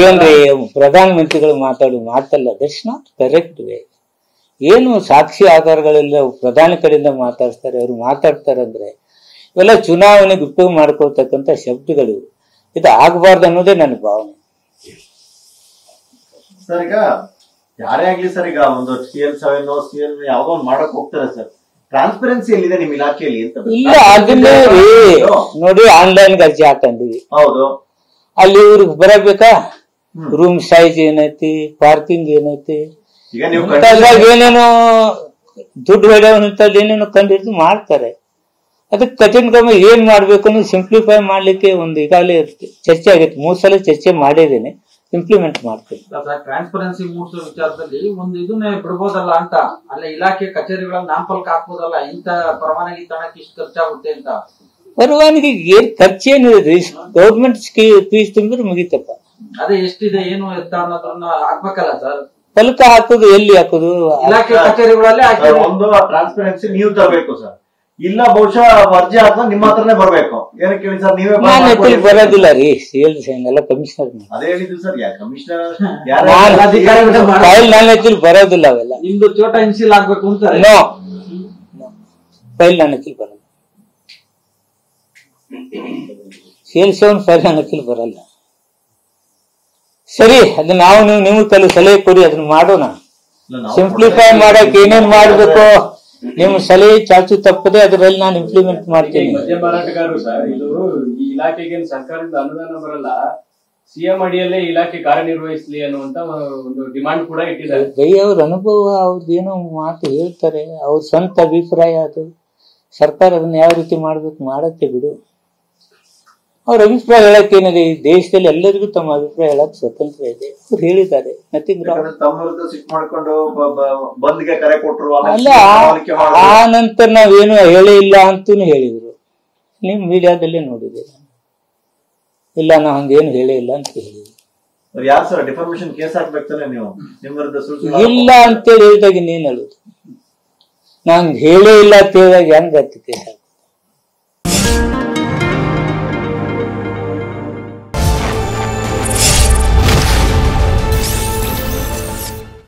ಏನ್ರಿ ಪ್ರಧಾನ ಮಂತ್ರಿಗಳು ಮಾತಾಡೋ ಮಾತಲ್ಲ, ದಟ್ಸ್ ನಾಟ್ ಕರೆಕ್ಟ್ ವೇ. ಏನು ಸಾಕ್ಷಿ ಆಧಾರಗಳೆಲ್ಲ ಪ್ರಧಾನಿ ಕಡೆಯಿಂದ ಮಾತಾಡ್ತಾರೆ, ಅವ್ರು ಮಾತಾಡ್ತಾರಂದ್ರೆ ಇವೆಲ್ಲ ಚುನಾವಣೆಗೆ ಉಪಯೋಗ ಮಾಡ್ಕೊಳ್ತಕ್ಕಂಥ ಶಬ್ದಗಳು. ಇದು ಆಗಬಾರ್ದು ಅನ್ನೋದೇ ನನ್ನ ಭಾವನೆ. ಸರ್ ಈಗ ಯಾರೇ ಆಗ್ಲಿ ಸರ್, ಈಗ ಒಂದು CL7 CL ಯಾವ್ದೋ ಒಂದು ಮಾಡಕ್ ಹೋಗ್ತಾರೆ ಸರ್, ಟ್ರಾನ್ಸ್ಪರೆನ್ಸಿ ಎಲ್ಲಿದೆ ನಿಮ್ ಇಲಾಖೆಯಲ್ಲಿ ಅಂತ? ಇಲ್ಲ, ಅದನ್ನೇ ನೋಡಿ ಆನ್ಲೈನ್ ಅರ್ಜಿ ಹಾಕೊಂಡಿವಿ. ಹೌದು, ಅಲ್ಲಿ ಇವ್ರಿಗೆ ಬರಬೇಕಾ, ರೂಮ್ ಸೈಜ್ ಏನೈತಿ, ಪಾರ್ಕಿಂಗ್ ಏನೈತಿ, ಈಗ ನೀವು ಏನೇನೋ ದುಡ್ಡು ಹೊಡೆಯುವಂತದ್ದು ಏನೇನೋ ಕಂಡಿದ್ದು ಮಾಡ್ತಾರೆ. ಅದಕ್ಕೆ ಕಠಿಣ ಕ್ರಮ ಏನ್ ಮಾಡ್ಬೇಕು ಅನ್ನೋದು ಸಿಂಪ್ಲಿಫೈ ಮಾಡ್ಲಿಕ್ಕೆ ಒಂದು ಈಗಾಗಲೇ ಚರ್ಚೆ ಆಗೈತೆ. 3 ಸಲ ಚರ್ಚೆ ಮಾಡಿದ್ದೇನೆ, ಇಂಪ್ಲಿಮೆಂಟ್ ಮಾಡ್ತೀನಿ. ಟ್ರಾನ್ಸ್ಪರೆನ್ಸಿ ಮೂಡಿಸೋ ವಿಚಾರದಲ್ಲಿ ಒಂದು ಇದನ್ನೇ ಬಿಡ್ಬೋದಲ್ಲ ಅಂತ, ಅಲ್ಲ ಇಲಾಖೆ ಕಚೇರಿಗಳ ನಾಮಫಲಕ ಹಾಕ್ಬೋದಲ್ಲ, ಇಂತ ಪರವಾನಗಿ ತನಕ ಇಷ್ಟು ಖರ್ಚಾಗುತ್ತೆ ಅಂತ. ಪರವಾನಗಿ ಏನ್ ಖರ್ಚೇನಿದೆ, ಗೌರ್ಮೆಂಟ್ ಫೀಸ್ ತುಂಬಿದ್ರೆ ಮುಗಿತಪ್ಪ. ಅದೇ ಎಷ್ಟಿದೆ ಏನು ಎತ್ತ ಅನ್ನೋದನ್ನ ಹಾಕ್ಬೇಕಲ್ಲ ಸರ್. ಫಲಕ ಹಾಕೋದು ಎಲ್ಲಿ ಹಾಕೋದು? ಇಲಾಖೆ ಕಚೇರಿಗಳಲ್ಲೇ ಒಂದು ಟ್ರಾನ್ಸ್ಪರೆನ್ಸಿ ನೀವು ತರಬೇಕು ಸರ್, ಇಲ್ಲ ಬಹುಶಃ ಅರ್ಜಿ ಹಾಕಿದ್ರೆ ನಿಮ್ಮ ಹತ್ರನೇ ಬರ್ಬೇಕು. ಏನಕ್ಕೆ ಹೇಳಿ ಸರ್, ನೀವೇ ಬರೋದಿಲ್ಲ ರೀ, CL ಎಲ್ಲ ಕಮಿಷನರ್. ಅದೇ ಹೇಳಿದ್ರು ಸರ್, ಕಮಿಷನರ್ ಫೈಲ್ ನನ್ನ ಹತ್ತಿರ ಬರೋದಿಲ್ಲ. ಅವೆಲ್ಲ ನಿಮ್ದು ಚೋಟ ಇನ್ಸಿಲ್ ಆಗ್ಬೇಕು ಅಂತ ಫೈಲ್ ನನ್ನ ಹತ್ತಿರ ಬರಲ್ಲ. CL7 ಫೈಲ್ ನನ್ನ ಹತ್ತಿರ ಬರಲ್ಲ. ಸರಿ, ಅದು ನಾವು ನೀವು ಕೆಲವು ಸಲಹೆ ಕೊಡಿ, ಅದನ್ನ ಮಾಡೋಣ. ಸಿಂಪ್ಲಿಫೈ ಮಾಡಕ್ ಏನೇನ್ ಮಾಡ್ಬೇಕು ನಿಮ್ಮ ಸಲಹೆ ಚಾಚು ತಪ್ಪದೆ ಅದರಲ್ಲಿ ನಾನು ಇಂಪ್ಲಿಮೆಂಟ್ ಮಾಡ್ತೀನಿ. ಮದ್ಯ ಮಾರಾಟಗಾರರು ಸರ್, ಇದು ಈ ಇಲಾಖೆಗೆ ಸರ್ಕಾರದಿಂದ ಅನುದಾನ ಬರಲ್ಲ, CM ಅಡಿಯಲ್ಲೇ ಇಲಾಖೆ ಕಾರ್ಯನಿರ್ವಹಿಸಲಿ ಅನ್ನುವಂತ ಒಂದು ಡಿಮಾಂಡ್ ಕೂಡ ಇಟ್ಟಿದ್ದಾರೆ. ಅವ್ರ ಅನುಭವ, ಅವ್ರದ್ದೇನೋ ಮಾತು ಹೇಳ್ತಾರೆ, ಅವ್ರ ಸ್ವಂತ ಅಭಿಪ್ರಾಯ. ಅದು ಸರ್ಕಾರ ಅದನ್ನ ಯಾವ ರೀತಿ ಮಾಡ್ಬೇಕು ಮಾಡತ್ತೆ ಬಿಡು. ಅವ್ರ ಅಭಿಪ್ರಾಯ ಹೇಳಕ್ ಏನಿದೆ, ಈ ದೇಶದಲ್ಲಿ ಎಲ್ಲರಿಗೂ ತಮ್ಮ ಅಭಿಪ್ರಾಯ ಹೇಳಕ್ ಸ್ವತಂತ್ರ ಇದೆ. ಅವ್ರು ಹೇಳಿದ್ದಾರೆ, ಅಲ್ಲ. ಆ ನಂತರ ನಾವೇನು ಹೇಳೇ ಇಲ್ಲ ಅಂತೂ ಹೇಳಿದ್ರು. ನಿಮ್ ಮೀಡಿಯಾದಲ್ಲೇ ನೋಡಿದೆ. ಇಲ್ಲ, ನಾವ್ ಹಂಗೇನು ಹೇಳೇ ಇಲ್ಲ ಅಂತ ಹೇಳಿದ್ರು. ಇಲ್ಲ ಅಂತೇಳಿ ಹೇಳಿದಾಗ ಇನ್ನೇನ್ ಹೇಳುದು? ನಾನ್ ಹೇಳೇ ಇಲ್ಲ ಅಂತ ಹೇಳಿದಾಗ ಹೆಂಗ್ ಕೇಸ್